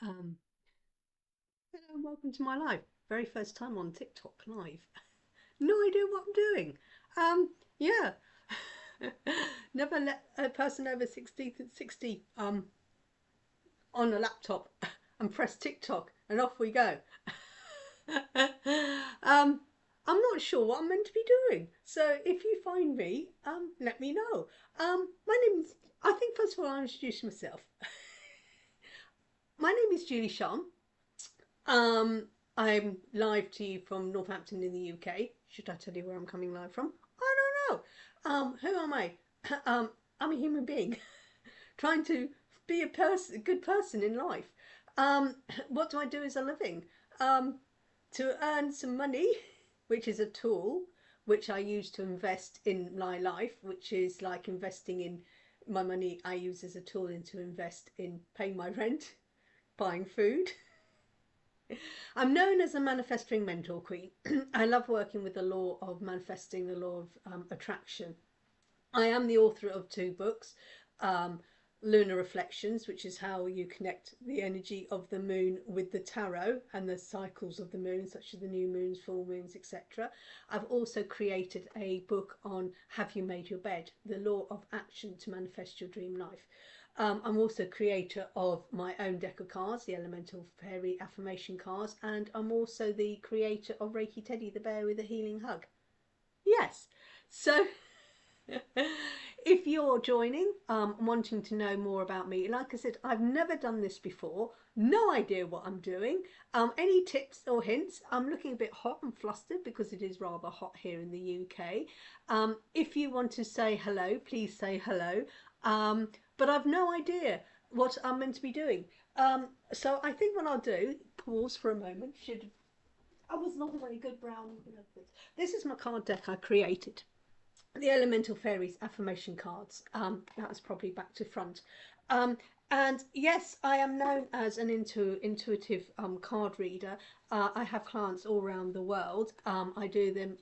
Um, Hello and welcome to my live. Very first time on TikTok live. No idea what I'm doing. Yeah. Never let a person over 60 on a laptop and press TikTok and off we go. um, I'm not sure what I'm meant to be doing. So if you find me, let me know. My name is, I think first of all I'll introduce myself. My name is Julie-Sian. Um, I'm live to you from Northampton in the UK. Should I tell you where I'm coming live from? I don't know. Who am I? Um, I'm a human being trying to be a good person in life. What do I do as a living? To earn some money, which is a tool which I use to invest in my life, which is like investing in my money I use as a tool in to invest in paying my rent, buying food. I'm known as a manifesting mentor queen. I love working with the law of manifesting, the law of attraction. I am the author of two books, um, Lunar Reflections, which is how you connect the energy of the moon with the tarot and the cycles of the moon, such as the new moons, full moons, etc. I've also created a book on Have You Made Your Bed? The law of action to manifest your dream life. I'm also creator of my own deck of cards, the Elemental Fairy Affirmation cards, and I'm also the creator of Reiki Teddy, the bear with a healing hug. Yes, so if you're joining, wanting to know more about me, like I said, I've never done this before, no idea what I'm doing. Any tips or hints? I'm looking a bit hot and flustered because it is rather hot here in the UK. If you want to say hello, please say hello. But I've no idea what I'm meant to be doing. So I think what I'll do, pause for a moment. I was not a very good brown. This is my card deck I created. The Elemental Fairies affirmation cards. That was probably back to front. And yes, I am known as an intuitive card reader. I have clients all around the world. I do them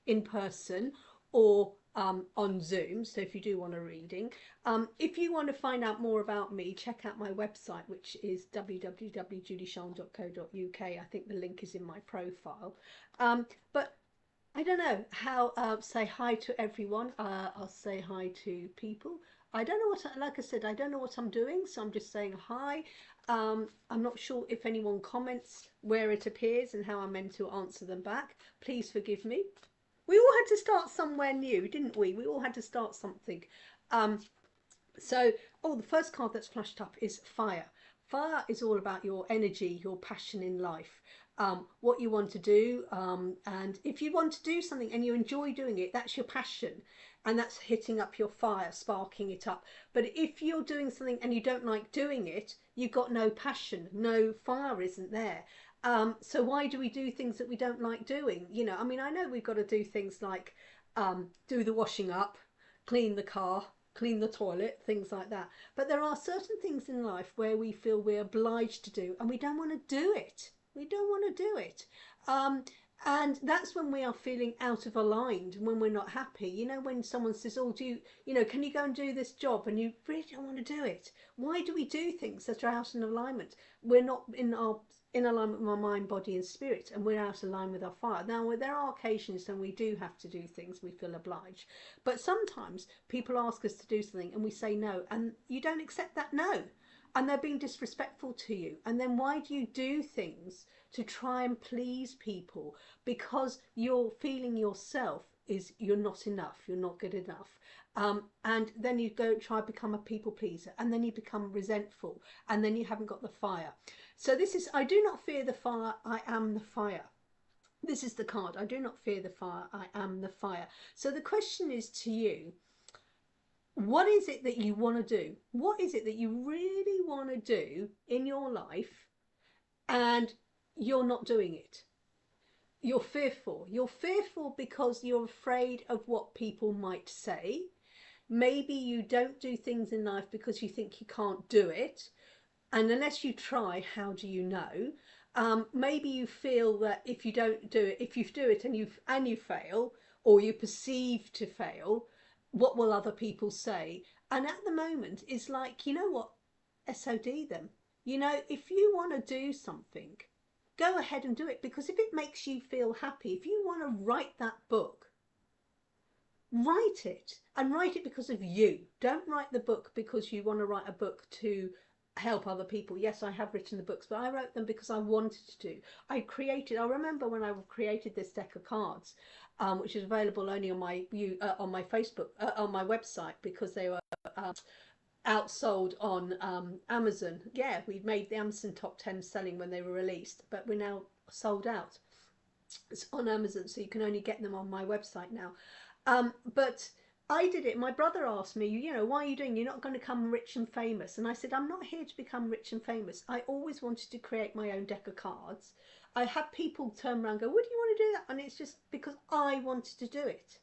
in person or on Zoom. So if you do want a reading, if you want to find out more about me, check out my website, which is www.julieshan.co.uk. I think the link is in my profile. But I don't know how say hi to everyone. I'll say hi to people. I don't know what, like I said, I don't know what I'm doing, so I'm just saying hi. I'm not sure if anyone comments where it appears and how I'm meant to answer them back. Please forgive me. We all had to start somewhere new, didn't we? We all had to start something. Um, oh, the first card that's flashed up is fire. Fire is all about your energy, your passion in life, what you want to do. And if you want to do something and you enjoy doing it, that's your passion. And that's hitting up your fire, sparking it up. But if you're doing something and you don't like doing it, you've got no passion, no fire isn't there. So why do we do things that we don't like doing? You know, I mean, I know we've got to do things like do the washing up, clean the car, clean the toilet, things like that. But there are certain things in life where we feel we're obliged to do and we don't want to do it. We don't want to do it. And that's when we are feeling out of aligned, when we're not happy. You know, when someone says, oh, can you go and do this job? And you really don't want to do it. Why do we do things that are out of alignment? We're not in alignment with our mind, body and spirit, and we're out of line with our fire. Now, there are occasions when we do have to do things we feel obliged, but sometimes people ask us to do something and we say no, and you don't accept that no, and they're being disrespectful to you. And then why do you do things to try and please people? Because you're feeling yourself is you're not enough, you're not good enough. And then you go try to become a people pleaser, and then you become resentful, and then you haven't got the fire. So this is, I do not fear the fire, I am the fire. This is the card, I do not fear the fire, I am the fire. So the question is to you, what is it that you want to do? What is it that you really want to do in your life and you're not doing it? You're fearful. You're fearful because you're afraid of what people might say. Maybe you don't do things in life because you think you can't do it. And unless you try, how do you know? Maybe you feel that if you don't do it, if you do it and you fail, or you perceive to fail, what will other people say? And at the moment, it's like, you know what? SOD them. You know, if you want to do something, go ahead and do it, because if it makes you feel happy, if you want to write that book, write it, and write it because of you. Don't write the book because you want to write a book to help other people. Yes, I have written the books, but I wrote them because I wanted to. I remember when I created this deck of cards, which is available only on my Facebook, on my website, because they were outsold on Amazon. Yeah, we made the Amazon top 10 selling when they were released, but we're now sold out. It's on Amazon, so you can only get them on my website now. But I did it. My brother asked me, you know, why are you doing? You're not going to become rich and famous. And I said, I'm not here to become rich and famous. I always wanted to create my own deck of cards. I had people turn around and go, what do you want to do that? And it's just because I wanted to do it.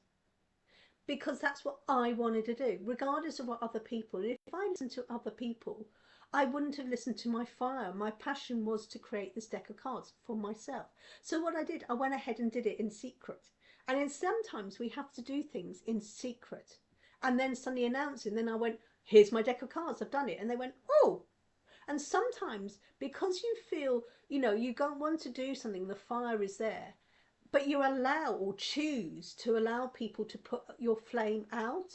Because that's what I wanted to do, regardless of what other people. And if I listened to other people, I wouldn't have listened to my fire. My passion was to create this deck of cards for myself. So what I did, I went ahead and did it in secret. And then sometimes we have to do things in secret and then suddenly announce it. And then I went, here's my deck of cards, I've done it. And they went, oh. And sometimes because you feel, you know, you don't want to do something, the fire is there, but you allow or choose to allow people to put your flame out.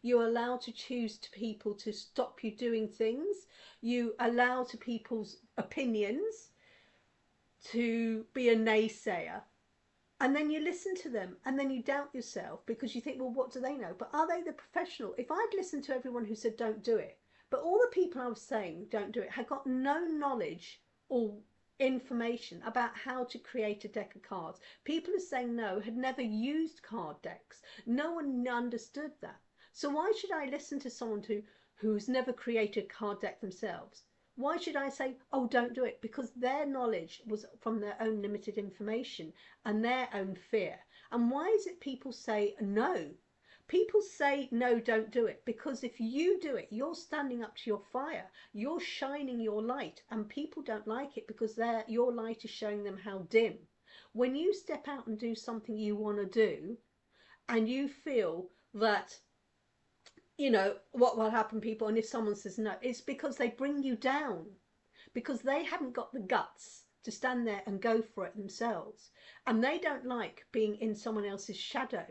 You allow to choose to people to stop you doing things. You allow to people's opinions to be a naysayer. And then you listen to them, and then you doubt yourself because you think, well, what do they know? But are they the professional? If I'd listened to everyone who said don't do it, but all the people I was saying don't do it had got no knowledge or information about how to create a deck of cards. People who saying no had never used card decks. No one understood that. So why should I listen to someone who's never created a card deck themselves? Why should I say, oh, don't do it? Because their knowledge was from their own limited information and their own fear. And why is it people say no? People say no, don't do it, because if you do it, you're standing up to your fire, you're shining your light, and people don't like it because your light is showing them how dim. When you step out and do something you want to do, and you feel that, you know, what will happen, people, and if someone says no, it's because they bring you down, because they haven't got the guts to stand there and go for it themselves, and they don't like being in someone else's shadow.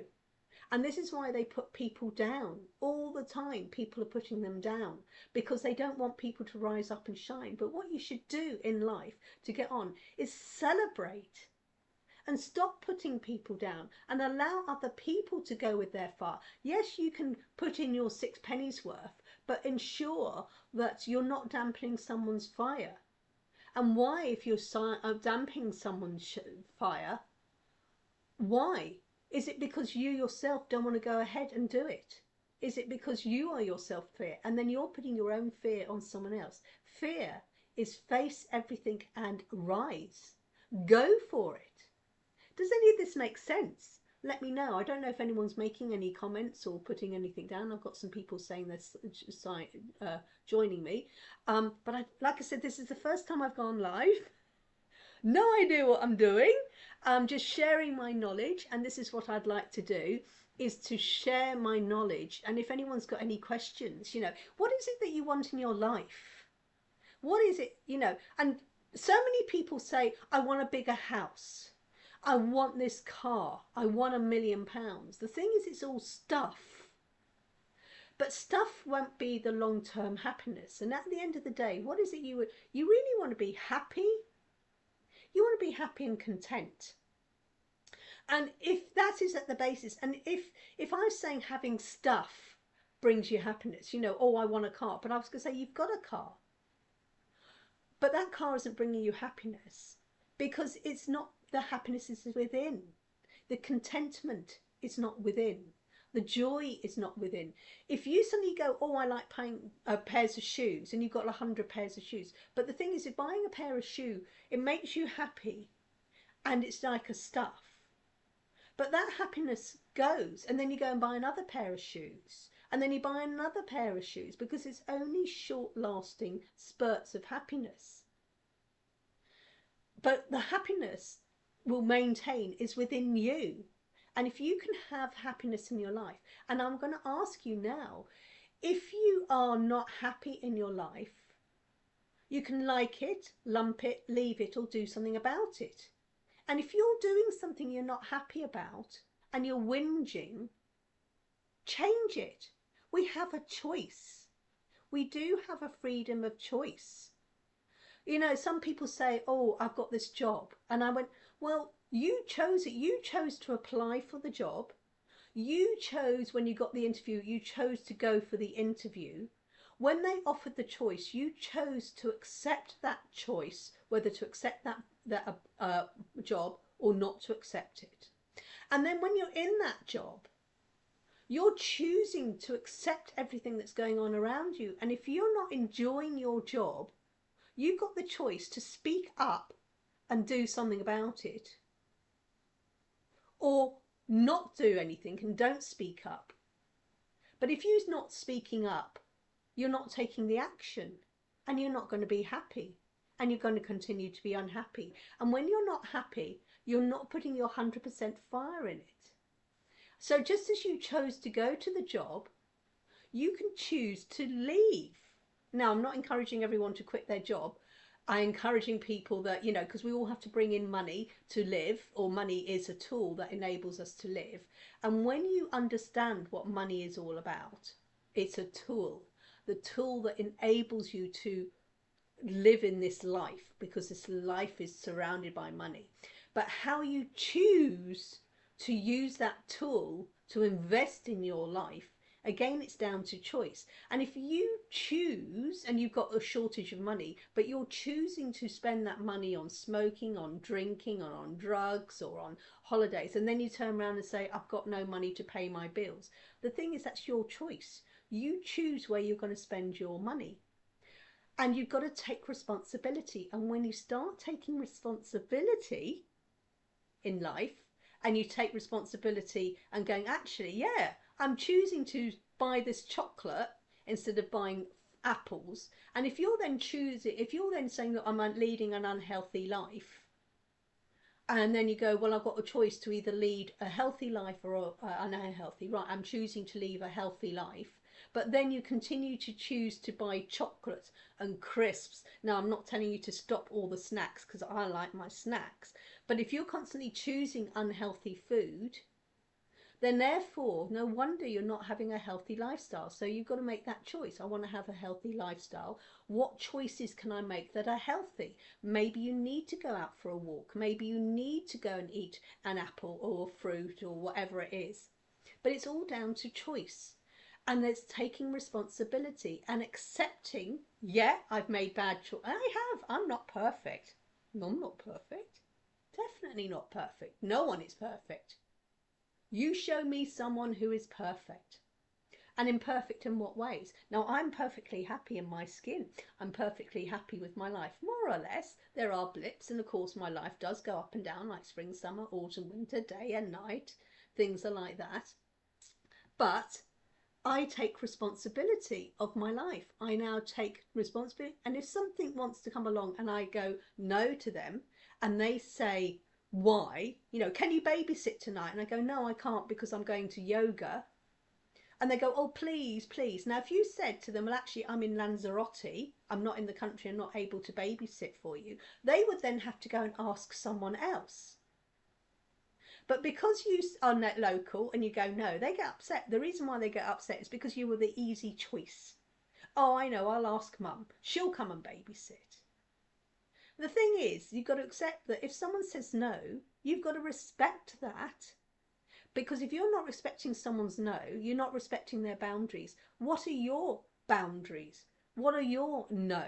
And this is why they put people down all the time. People are putting them down because they don't want people to rise up and shine. But what you should do in life to get on is celebrate and stop putting people down and allow other people to go with their fire. Yes, you can put in your 6 pennies worth, but ensure that you're not dampening someone's fire. And why, if you're dampening someone's fire, why? Is it because you yourself don't want to go ahead and do it? Is it because you are yourself fear and then you're putting your own fear on someone else? Fear is face everything and rise. Go for it. Does any of this make sense? Let me know. I don't know if anyone's making any comments or putting anything down. I've got some people saying they're joining me. But like I said, this is the first time I've gone live. No idea what I'm doing. I'm just sharing my knowledge, and this is what I'd like to do, is to share my knowledge. And if anyone's got any questions, you know, what is it that you want in your life? What is it, you know? And so many people say, I want a bigger house. I want this car. I want £1 million. The thing is, it's all stuff. But stuff won't be the long-term happiness. And at the end of the day, what is it you really want to be happy? You want to be happy and content. And if that is at the basis, and if I'm saying having stuff brings you happiness, you know, oh, I want a car, but I was going to say you've got a car. But that car isn't bringing you happiness because it's not, the happiness is within. The contentment is not within. The joy is not within. If you suddenly go, oh, I like buying pairs of shoes, and you've got 100 pairs of shoes. But the thing is, if buying a pair of shoes, it makes you happy and it's like a stuff. But that happiness goes, and then you go and buy another pair of shoes, and then you buy another pair of shoes, because it's only short-lasting spurts of happiness. But the happiness will maintain is within you. And if you can have happiness in your life, and I'm going to ask you now, if you are not happy in your life, You can like it, lump it, leave it, or do something about it. And if you're doing something you're not happy about and you're whinging, change it. We have a choice. We do have a freedom of choice. You know, some people say, oh, I've got this job. And I went, well, you chose it. You chose to apply for the job. You chose, when you got the interview, you chose to go for the interview. When they offered the choice, you chose to accept that choice, whether to accept that job or not to accept it. And then when you're in that job, you're choosing to accept everything that's going on around you. And if you're not enjoying your job, you've got the choice to speak up and do something about it, or not do anything and don't speak up. But if you're not speaking up, you're not taking the action, and you're not going to be happy, and you're going to continue to be unhappy. And when you're not happy, you're not putting your 100% fire in it. So just as you chose to go to the job, you can choose to leave. Now, I'm not encouraging everyone to quit their job. I'm encouraging people that, you know, because we all have to bring in money to live, or money is a tool that enables us to live. And when you understand what money is all about, it's a tool, the tool that enables you to live in this life, because this life is surrounded by money. But how you choose to use that tool to invest in your life, again, it's down to choice. And if you choose, and you've got a shortage of money, but you're choosing to spend that money on smoking, on drinking, or on drugs, or on holidays, and then you turn around and say, I've got no money to pay my bills. The thing is, that's your choice. You choose where you're going to spend your money. And you've got to take responsibility. And when you start taking responsibility in life, and you take responsibility and going, actually, yeah, I'm choosing to buy this chocolate instead of buying apples. And if you're then saying that I'm leading an unhealthy life, and then you go, well, I've got a choice to either lead a healthy life or an unhealthy. Right, I'm choosing to live a healthy life. But then you continue to choose to buy chocolates and crisps. Now, I'm not telling you to stop all the snacks, because I like my snacks. But if you're constantly choosing unhealthy food, then therefore, no wonder you're not having a healthy lifestyle. So you've got to make that choice. I want to have a healthy lifestyle. What choices can I make that are healthy? Maybe you need to go out for a walk. Maybe you need to go and eat an apple or fruit or whatever it is. But it's all down to choice. And it's taking responsibility and accepting, yeah, I've made bad choices. I have. I'm not perfect. I'm not perfect. Definitely not perfect. No one is perfect. You show me someone who is perfect. And imperfect in what ways? Now, I'm perfectly happy in my skin. I'm perfectly happy with my life, more or less. There are blips, and of course my life does go up and down, like spring, summer, autumn, winter, day and night. Things are like that. But I take responsibility of my life. I now take responsibility. And if something wants to come along and I go no to them, and they say, why? You know, can you babysit tonight? And I go, no, I can't, because I'm going to yoga. And they go, oh, please, please. Now, if you said to them, well, actually, I'm in Lanzarote, I'm not in the country, I'm not able to babysit for you, they would then have to go and ask someone else. But because you are not local and you go, no, they get upset. The reason why they get upset is because you were the easy choice. Oh, I know, I'll ask mum. She'll come and babysit. The thing is, you've got to accept that if someone says no, you've got to respect that. Because if you're not respecting someone's no, you're not respecting their boundaries. What are your boundaries? What are your no?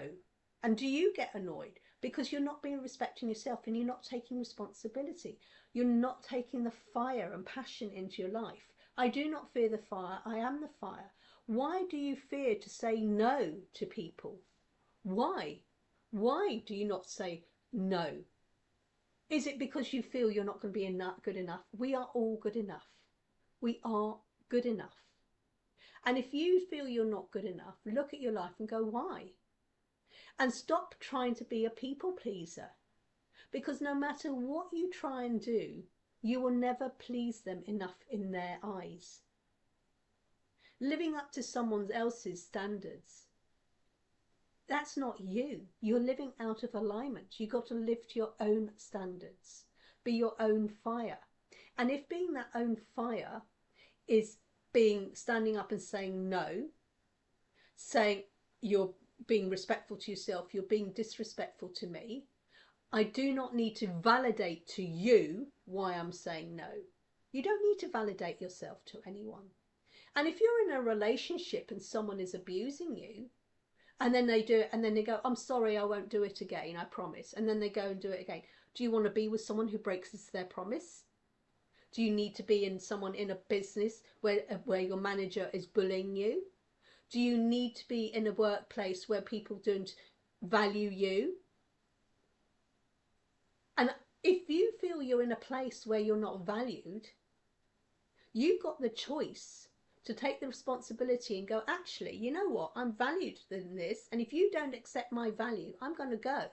And do you get annoyed? Because you're not being respecting yourself, and you're not taking responsibility. You're not taking the fire and passion into your life. I do not fear the fire. I am the fire. Why do you fear to say no to people? Why? Why do you not say no? Is it because you feel you're not going to be good enough? We are all good enough. We are good enough. And if you feel you're not good enough, look at your life and go, why? And stop trying to be a people pleaser. Because no matter what you try and do, you will never please them enough in their eyes. Living up to someone else's standards that's not you. You're living out of alignment. You got to live to your own standards, be your own fire. And if being that own fire is standing up and saying no, saying you're being respectful to yourself, you're being disrespectful to me, I do not need to validate to you why I'm saying no. You don't need to validate yourself to anyone. And if you're in a relationship and someone is abusing you, and then they do it, and then they go, I'm sorry, I won't do it again, I promise. And then they go and do it again. Do you want to be with someone who breaks their promise? Do you need to be in a business where your manager is bullying you? Do you need to be in a workplace where people don't value you? And if you feel you're in a place where you're not valued, you've got the choice to take the responsibility and go, actually, you know what? I'm valued in this. And if you don't accept my value, I'm going to go.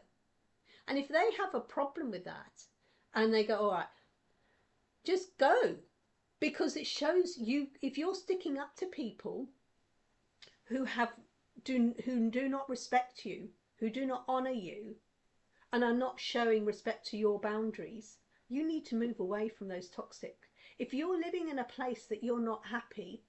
And if they have a problem with that and they go, all right, just go. Because it shows you, if you're sticking up to people who do not respect you, who do not honor you, and are not showing respect to your boundaries, you need to move away from those toxic. If you're living in a place that you're not happy,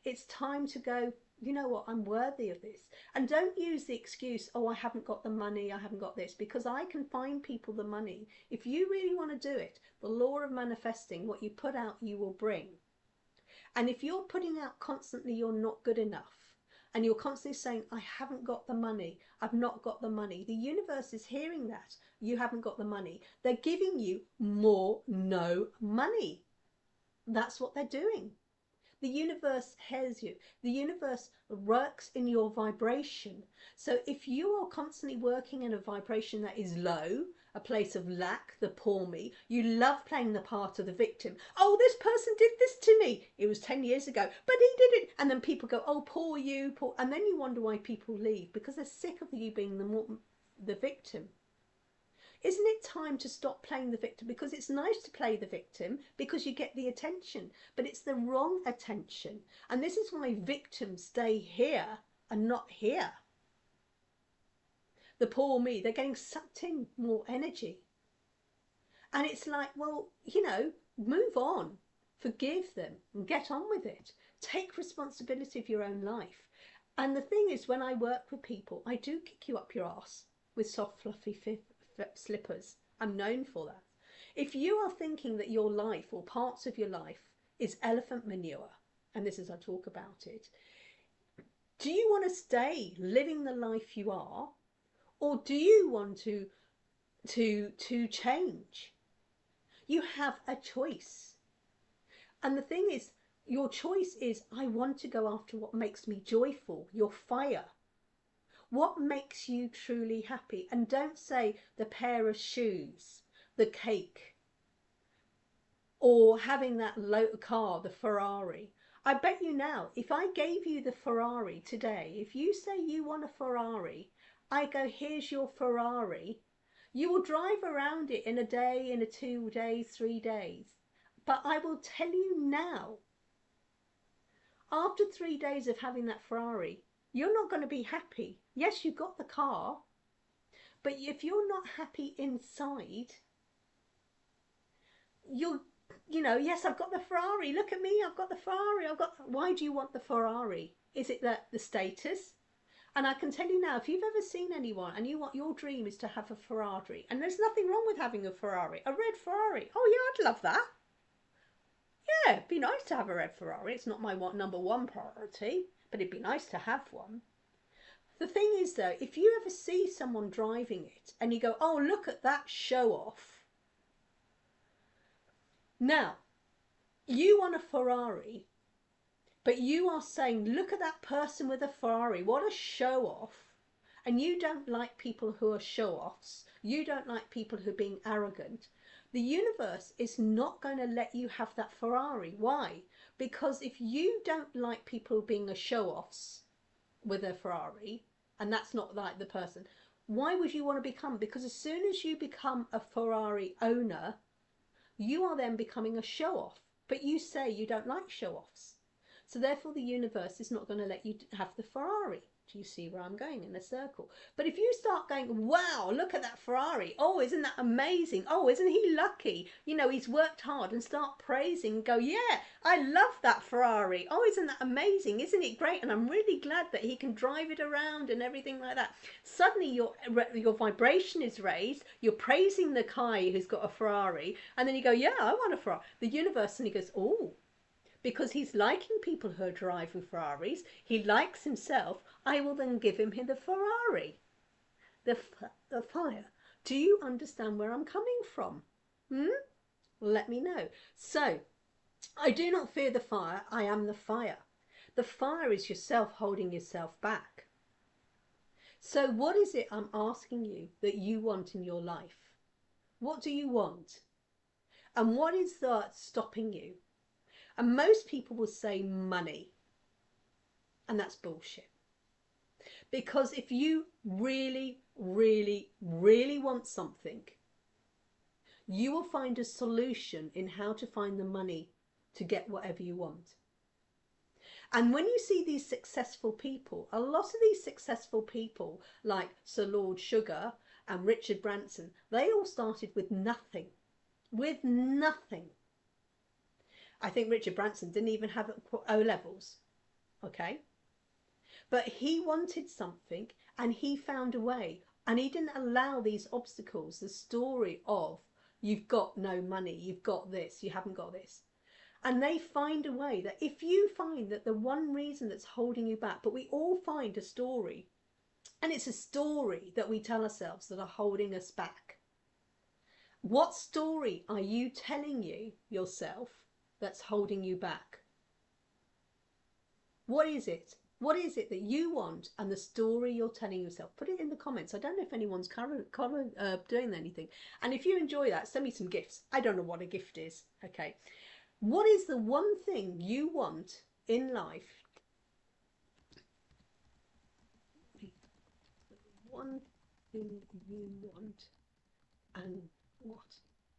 it's time to go, you know what, I'm worthy of this. And don't use the excuse, oh, I haven't got the money, I haven't got this, because I can find people the money. If you really want to do it, the law of manifesting, what you put out, you will bring. And if you're putting out constantly, you're not good enough, and you're constantly saying, I haven't got the money, I've not got the money, the universe is hearing that. You haven't got the money. They're giving you more no money. That's what they're doing. The universe hears you. The universe works in your vibration. So if you are constantly working in a vibration that is low, a place of lack, the poor me, you love playing the part of the victim. Oh, this person did this to me. It was 10 years ago, but he did it. And then people go, oh, poor you, poor. And then you wonder why people leave, because they're sick of you being the victim. Isn't it time to stop playing the victim? Because it's nice to play the victim because you get the attention, but it's the wrong attention. And this is why victims stay here and not here. The poor me, they're getting sucked in more energy. And it's like, well, you know, move on, forgive them and get on with it. Take responsibility of your own life. And the thing is, when I work with people, I do kick you up your ass with soft, fluffy slippers. I'm known for that. If you are thinking that your life or parts of your life is elephant manure, and this is I talk about it, do you want to stay living the life you are, or do you want to change? You have a choice. And the thing is, your choice is, I want to go after what makes me joyful, your fire. What makes you truly happy? And don't say the pair of shoes, the cake, or having that car, the Ferrari. I bet you now, if I gave you the Ferrari today, if you say you want a Ferrari, I go, here's your Ferrari. You will drive around it in a day, in 2 days, 3 days. But I will tell you now, after 3 days of having that Ferrari, you're not going to be happy. Yes, you got the car, but if you're not happy inside, you know, yes, I've got the Ferrari. Look at me, I've got the Ferrari. Why do you want the Ferrari? Is it the status? And I can tell you now, if you've ever seen anyone and your dream is to have a Ferrari, and there's nothing wrong with having a Ferrari, a red Ferrari. Oh yeah, I'd love that. Yeah, it'd be nice to have a red Ferrari. It's not my number one priority, but it'd be nice to have one. The thing is though, if you ever see someone driving it and you go, oh, look at that show off. Now, you want a Ferrari, but you are saying, look at that person with a Ferrari, what a show off. And you don't like people who are show offs. You don't like people who are being arrogant. The universe is not going to let you have that Ferrari. Why? Because if you don't like people being a show offs with a Ferrari, and that's not like the person, why would you want to become? Because as soon as you become a Ferrari owner, you are then becoming a show off. But you say you don't like show offs. So therefore the universe is not going to let you have the Ferrari. Do you see where I'm going? In a circle. But if you start going, wow, look at that Ferrari. Oh, isn't that amazing? Oh, isn't he lucky? You know, he's worked hard, and start praising, go, yeah, I love that Ferrari. Oh, isn't that amazing? Isn't it great? And I'm really glad that he can drive it around and everything like that. Suddenly your vibration is raised. You're praising the guy who's got a Ferrari. And then you go, yeah, I want a Ferrari. The universe, and he goes, oh, because he's liking people who are driving Ferraris, he likes himself, I will then give him the Ferrari, the fire. Do you understand where I'm coming from? Let me know. So, I do not fear the fire, I am the fire. The fire is yourself holding yourself back. So what is it I'm asking you that you want in your life? What do you want? And what is that stopping you? And most people will say money. And that's bullshit. Because if you really, really, really want something, you will find a solution in how to find the money to get whatever you want. And when you see these successful people, a lot of these successful people like Sir Lord Sugar and Richard Branson, they all started with nothing. With nothing. I think Richard Branson didn't even have O-levels, okay? But he wanted something and he found a way, and he didn't allow these obstacles, the story of you've got no money, you've got this, you haven't got this. And they find a way that if you find that the one reason that's holding you back, but we all find a story, and it's a story that we tell ourselves that are holding us back. What story are you telling yourself that's holding you back? What is it? What is it that you want and the story you're telling yourself? Put it in the comments. I don't know if anyone's doing anything. And if you enjoy that, send me some gifts. I don't know what a gift is. Okay. What is the one thing you want in life? One thing you want, and what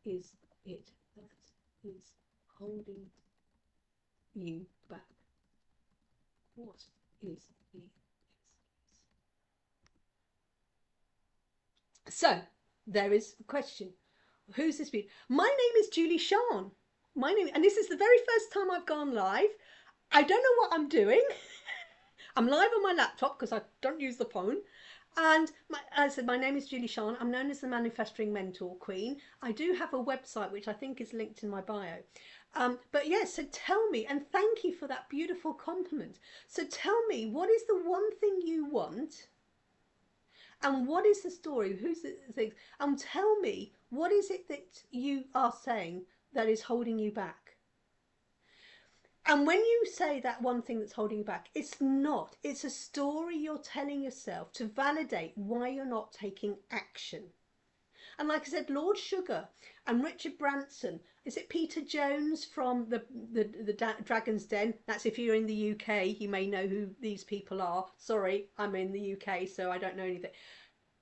is it that is holding you back? What is the excuse? So there is a question. Who's this being? My name is Julie-Sian. My name, and this is the very first time I've gone live. I don't know what I'm doing. I'm live on my laptop because I don't use the phone. And I said, my name is Julie-Sian. I'm known as the Manifesting Mentor Queen. I do have a website which I think is linked in my bio. But yes, so tell me, and thank you for that beautiful compliment. So tell me, what is the one thing you want? And what is the story? Who's the thing? And tell me, what is it that you are saying that is holding you back? And when you say that one thing that's holding you back, it's not. It's a story you're telling yourself to validate why you're not taking action. And like I said, Lord Sugar and Richard Branson, is it Peter Jones from the Dragon's Den? That's if you're in the UK, you may know who these people are. Sorry, I'm in the UK, so I don't know anything.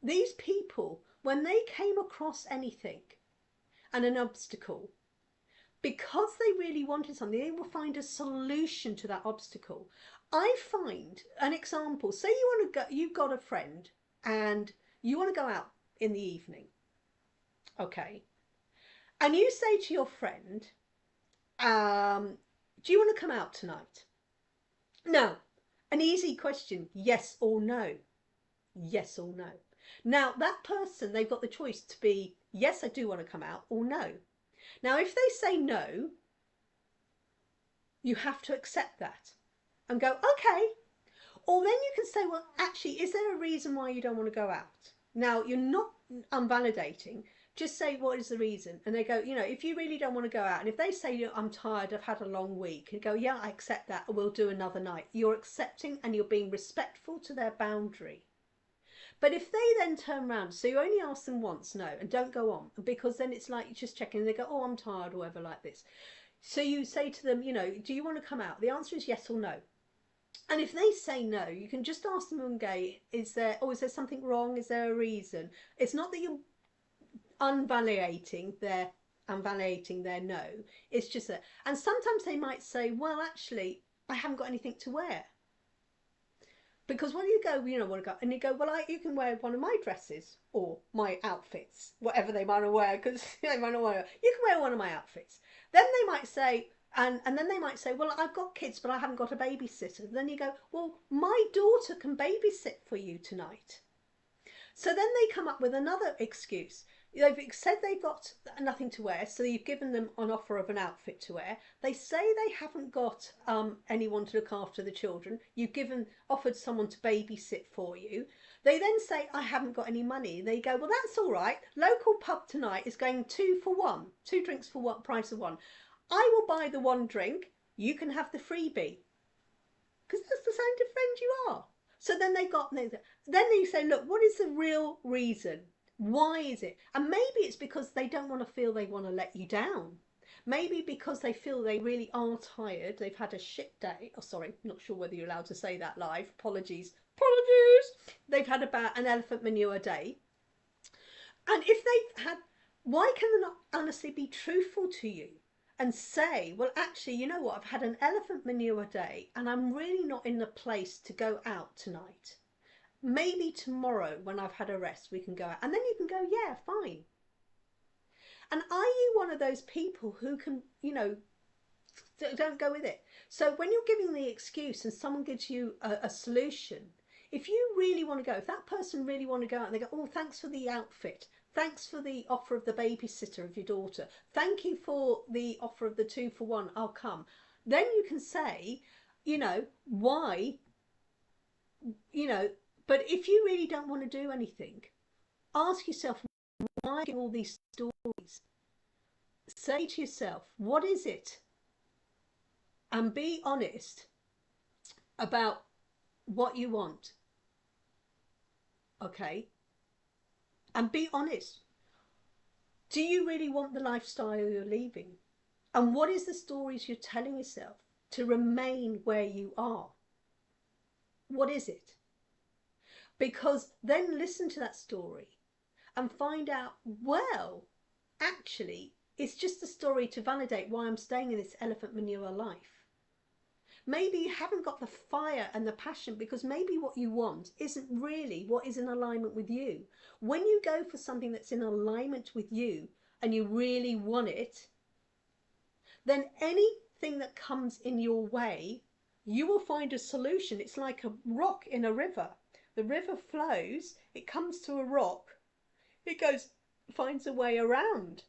These people, when they came across anything and an obstacle, because they really wanted something, they will find a solution to that obstacle. I find an example. Say you want to go, you've got a friend and you want to go out in the evening. Okay. And you say to your friend, do you want to come out tonight? Now, an easy question, yes or no. Yes or no. Now, that person, they've got the choice to be, yes, I do want to come out, or no. Now, if they say no, you have to accept that and go, okay. Or then you can say, well, actually, is there a reason why you don't want to go out? Now, you're not unvalidating. Just say, what is the reason? And they go, you know, if you really don't want to go out, and if they say, you know, I'm tired, I've had a long week, and go, yeah, I accept that, we'll do another night. You're accepting and you're being respectful to their boundary. But if they then turn around, so you only ask them once, no, and don't go on, because then it's like you're just checking, and they go, oh, I'm tired, or whatever, like this. So you say to them, you know, do you want to come out? The answer is yes or no. And if they say no, you can just ask them, okay, is there something wrong? Is there a reason? It's not that you're unvalidating their no. It's just that, and sometimes they might say, well, actually, I haven't got anything to wear. Because when you go, you know, want to go, and you go, well, you can wear one of my dresses or my outfits, whatever they might wear, because they might not wear. You can wear one of my outfits. Then they might say, and then they might say, well, I've got kids, but I haven't got a babysitter. Then you go, well, my daughter can babysit for you tonight. So then they come up with another excuse. They've said they've got nothing to wear, so you've given them an offer of an outfit to wear. They say they haven't got anyone to look after the children. You've offered someone to babysit for you. They then say, I haven't got any money. They go, well, that's all right. Local pub tonight is going 2 for 1. 2 drinks for what price of one. I will buy the 1 drink. You can have the freebie. Because that's the kind of friend you are. So then then you say, look, what is the real reason? Why is it? And maybe it's because they don't want to feel they want to let you down. Maybe because they feel they really are tired. They've had a shit day. Oh, sorry, not sure whether you're allowed to say that live. Apologies. They've had about an elephant manure day. And if they've had, why can they not honestly be truthful to you and say, well, actually, you know what? I've had an elephant manure day and I'm really not in the place to go out tonight. Maybe tomorrow when I've had a rest, we can go out. And then you can go, yeah, fine. And are you one of those people who can, you know, don't go with it? So when you're giving the excuse and someone gives you a solution, if you really want to go, if that person really want to go out and they go, oh, thanks for the outfit. Thanks for the offer of the babysitter of your daughter. Thank you for the offer of the 2 for 1. I'll come. Then you can say, you know, why, you know, but if you really don't want to do anything, ask yourself, why all these stories? Say to yourself, what is it? And be honest about what you want. Okay? And be honest. Do you really want the lifestyle you're leaving? And what is the stories you're telling yourself to remain where you are? What is it? Because then listen to that story and find out, well, actually, it's just a story to validate why I'm staying in this elephant manure life. Maybe you haven't got the fire and the passion because maybe what you want isn't really what is in alignment with you. When you go for something that's in alignment with you and you really want it, then anything that comes in your way, you will find a solution. It's like a rock in a river. The river flows, it comes to a rock, it goes, finds a way around.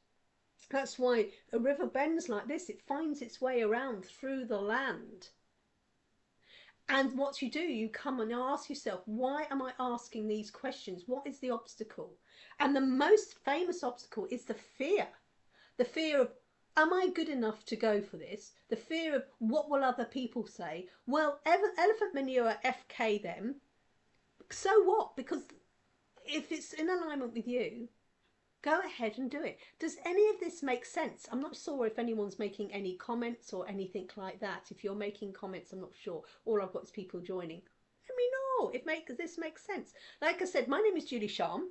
That's why a river bends like this. It finds its way around through the land. And what you do, you come and ask yourself, why am I asking these questions? What is the obstacle? And the most famous obstacle is the fear. The fear of, am I good enough to go for this? The fear of, what will other people say? Well, elephant manure, FK them. So what? Because if it's in alignment with you, go ahead and do it. Does any of this make sense? I'm not sure if anyone's making any comments or anything like that. If you're making comments, I'm not sure. All I've got is people joining. Let me know if this makes sense. Like I said, my name is Julie-Sian.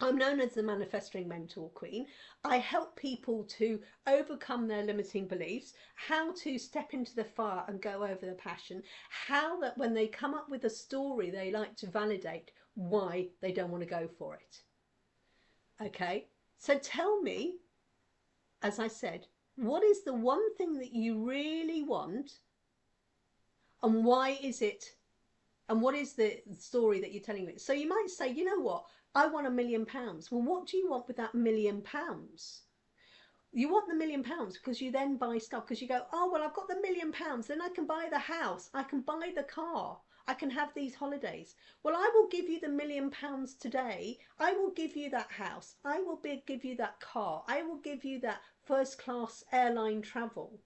I'm known as the Manifesting Mentor Queen. I help people to overcome their limiting beliefs, how to step into the fire and go over the passion, how that when they come up with a story, they like to validate why they don't want to go for it. Okay, so tell me, as I said, what is the one thing that you really want and why is it, and what is the story that you're telling me? So you might say, you know what, I want £1 million. Well, what do you want with that £1 million? You want the £1 million because you then buy stuff, because you go, oh, well, I've got the £1 million, then I can buy the house, I can buy the car, I can have these holidays. Well, I will give you the £1 million today. I will give you that house. I will give you that car. I will give you that first class airline travel.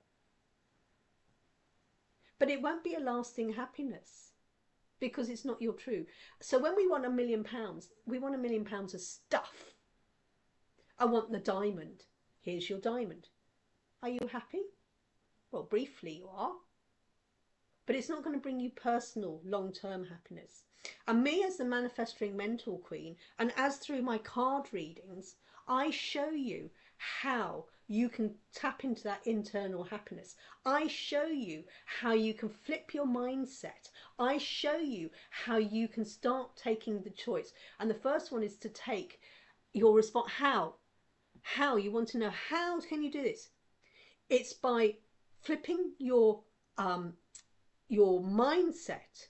But it won't be a lasting happiness because it's not your true. So when we want £1 million, we want £1 million of stuff. I want the diamond. Here's your diamond. Are you happy? Well, briefly you are. But it's not going to bring you personal, long-term happiness. And me as the Manifesting Mentor Queen, and as through my card readings, I show you how you can tap into that internal happiness. I show you how you can flip your mindset. I show you how you can start taking the choice. And the first one is to take your response. How you want to know, how can you do this? It's by flipping your mindset,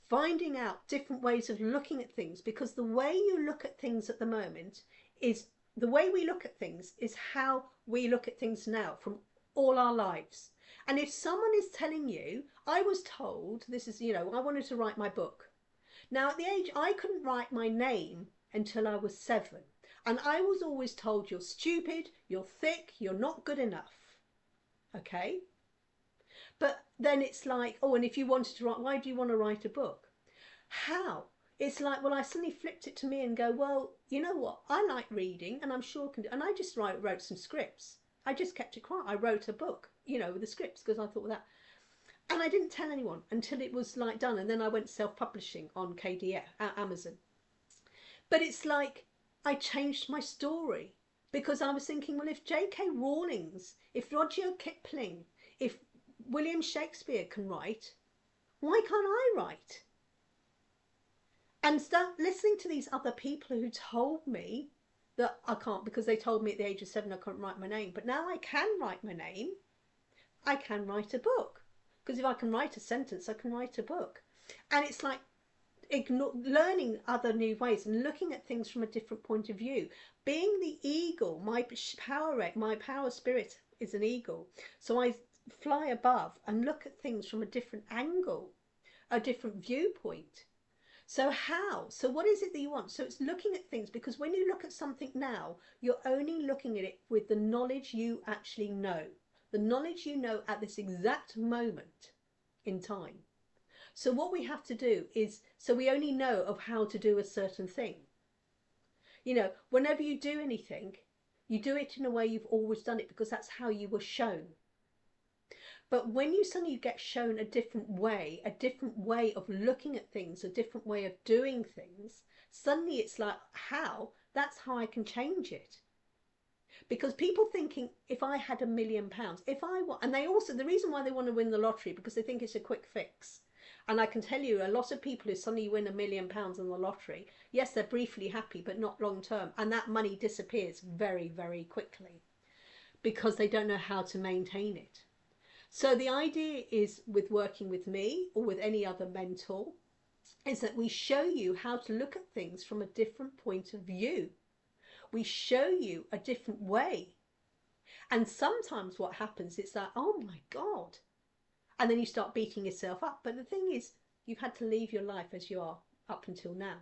finding out different ways of looking at things, because the way you look at things at the moment is the way we look at things is how we look at things now from all our lives. And if someone is telling you, I was told, this is, I wanted to write my book. Now at the age, I couldn't write my name until I was 7. And I was always told, you're stupid, you're thick, you're not good enough. Okay? But then it's like, oh, and if you wanted to write, why do you want to write a book? How? It's like, well, I suddenly flipped it to me and go, well, you know what? I like reading, and I'm sure I can do, and I just wrote some scripts. I just kept it quiet. I wrote a book, with the scripts, because I thought, well, that. And I didn't tell anyone until it was like done. And then I went self-publishing on KDF, Amazon. But it's like, I changed my story because I was thinking, well, if J.K. Rawlings, if Rudyard Kipling, if William Shakespeare can write, why can't I write? And start listening to these other people who told me that I can't, because they told me at the age of 7 I couldn't write my name. But now I can write my name. I can write a book. Because if I can write a sentence, I can write a book. And it's like learning other new ways and looking at things from a different point of view. Being the eagle, my power spirit is an eagle. So I fly above and look at things from a different angle, a different viewpoint. So how? So what is it that you want? So it's looking at things, because when you look at something now, you're only looking at it with the knowledge you actually know. The knowledge you know at this exact moment in time. So what we have to do is, so we only know of how to do a certain thing. Whenever you do anything, you do it in a way you've always done it, because that's how you were shown. But when you suddenly get shown a different way of looking at things, a different way of doing things, suddenly it's like, how? That's how I can change it. Because people thinking, if I had £1 million, and they also, the reason why they want to win the lottery, because they think it's a quick fix. And I can tell you, a lot of people who suddenly win £1 million in the lottery, yes, they're briefly happy, but not long term. And that money disappears very, very quickly because they don't know how to maintain it. So the idea is, with working with me or with any other mentor, is that we show you how to look at things from a different point of view. We show you a different way. And sometimes what happens is that, oh my God. And then you start beating yourself up. But the thing is, you've had to leave your life as you are up until now.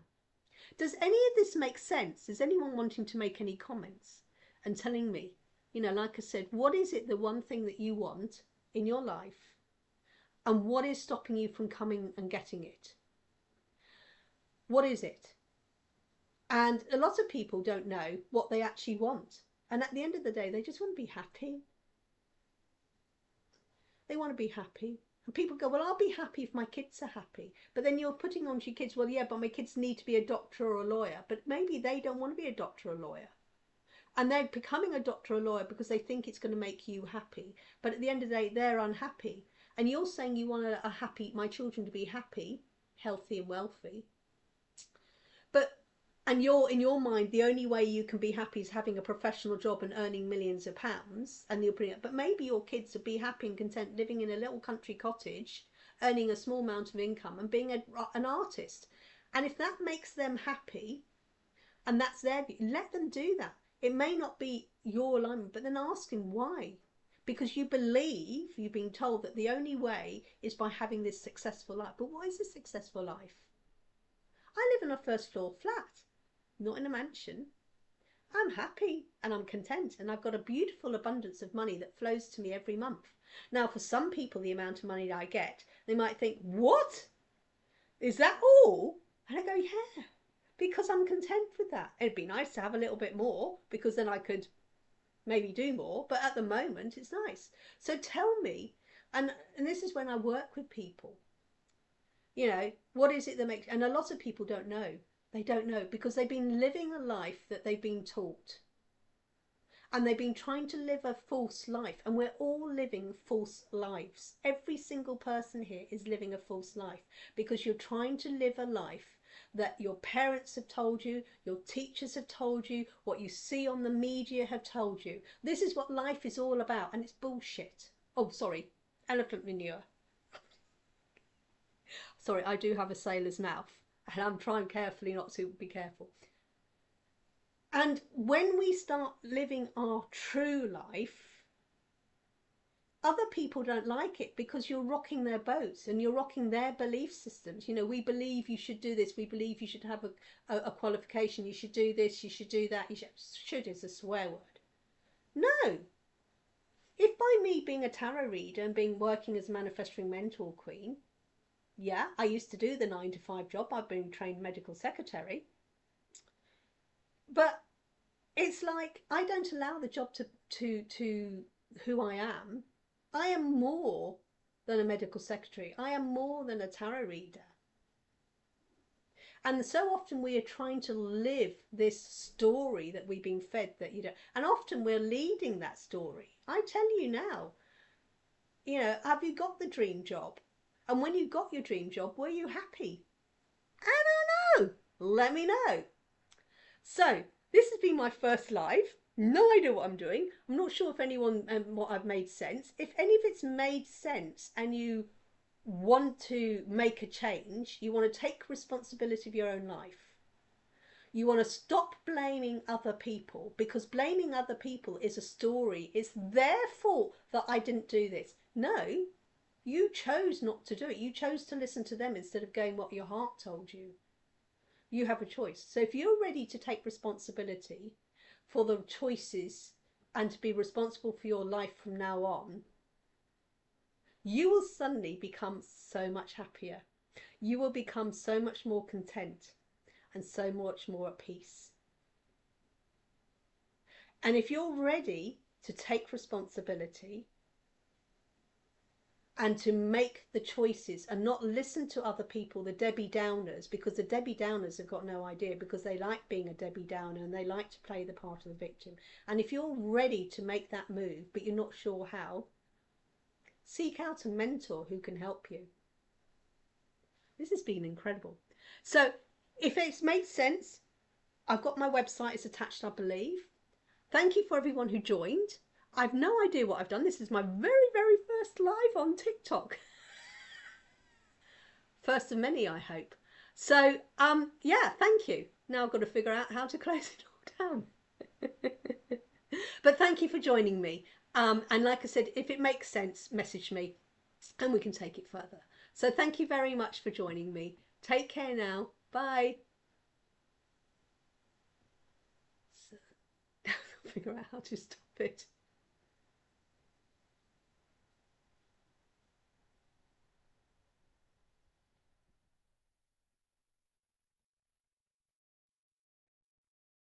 Does any of this make sense? Is anyone wanting to make any comments and telling me, like I said, what is it, the one thing that you want in your life, and what is stopping you from coming and getting it? What is it? And a lot of people don't know what they actually want. And at the end of the day, they just want to be happy. They want to be happy. And people go, well, I'll be happy if my kids are happy. But then you're putting on to your kids, well, yeah, but my kids need to be a doctor or a lawyer. But maybe they don't want to be a doctor or a lawyer. And they're becoming a doctor or a lawyer because they think it's going to make you happy. But at the end of the day, they're unhappy. And you're saying you want my children to be happy, healthy and wealthy. And in your mind, the only way you can be happy is having a professional job and earning millions of pounds. And but maybe your kids would be happy and content living in a little country cottage, earning a small amount of income and being an artist. And if that makes them happy, and that's their view, let them do that. It may not be your alignment, but then ask them why. Because you believe, you've been told that the only way is by having this successful life. But what is a successful life? I live in a first floor flat, not in a mansion. I'm happy and I'm content, and I've got a beautiful abundance of money that flows to me every month. Now, for some people, the amount of money that I get, they might think, what? Is that all? And I go, yeah, because I'm content with that. It'd be nice to have a little bit more, because then I could maybe do more. But at the moment, it's nice. So tell me, and this is when I work with people, what is it that makes, and a lot of people don't know. They don't know because they've been living a life that they've been taught. and they've been trying to live a false life, and we're all living false lives. Every single person here is living a false life because you're trying to live a life that your parents have told you, your teachers have told you, what you see on the media have told you. This is what life is all about, and it's bullshit. Oh, sorry, elephant manure. Sorry, I do have a sailor's mouth, and I'm trying carefully not to be careful. And when we start living our true life, other people don't like it because you're rocking their boats and you're rocking their belief systems. You know, we believe you should do this, we believe you should have a qualification, you should do this, you should do that. Should is a swear word. No. If by me being a tarot reader and working as a manifesting mentor queen, yeah, I used to do the 9 to 5 job. I've been trained medical secretary. But it's like I don't allow the job to who I am. I am more than a medical secretary. I am more than a tarot reader. And so often we are trying to live this story that we've been fed that you don't. And often we're leading that story. I tell you now, you know, have you got the dream job? And when you got your dream job, were you happy? I don't know. Let me know. So this has been my first live. No idea what I'm doing. I'm not sure if anyone what I've made sense. If any of it's made sense and you want to make a change, you want to take responsibility of your own life. You want to stop blaming other people, because blaming other people is a story. It's their fault that I didn't do this. No, you chose not to do it. You chose to listen to them instead of going what your heart told you. You have a choice. So if you're ready to take responsibility for the choices and to be responsible for your life from now on, you will suddenly become so much happier. You will become so much more content and so much more at peace. And if you're ready to take responsibility and to make the choices and not listen to other people, the Debbie Downers, because the Debbie Downers have got no idea, because they like being a Debbie Downer and they like to play the part of the victim. And if you're ready to make that move but you're not sure how, seek out a mentor who can help you. This has been incredible. So if it's made sense, I've got my website, it's attached, I believe. Thank you for everyone who joined. I've no idea what I've done. This is my very, very first live on TikTok. First of many, I hope. So, yeah, thank you. Now I've got to figure out how to close it all down. But thank you for joining me. And like I said, if it makes sense, message me and we can take it further. So thank you very much for joining me. Take care now. Bye. So, figure out how to stop it.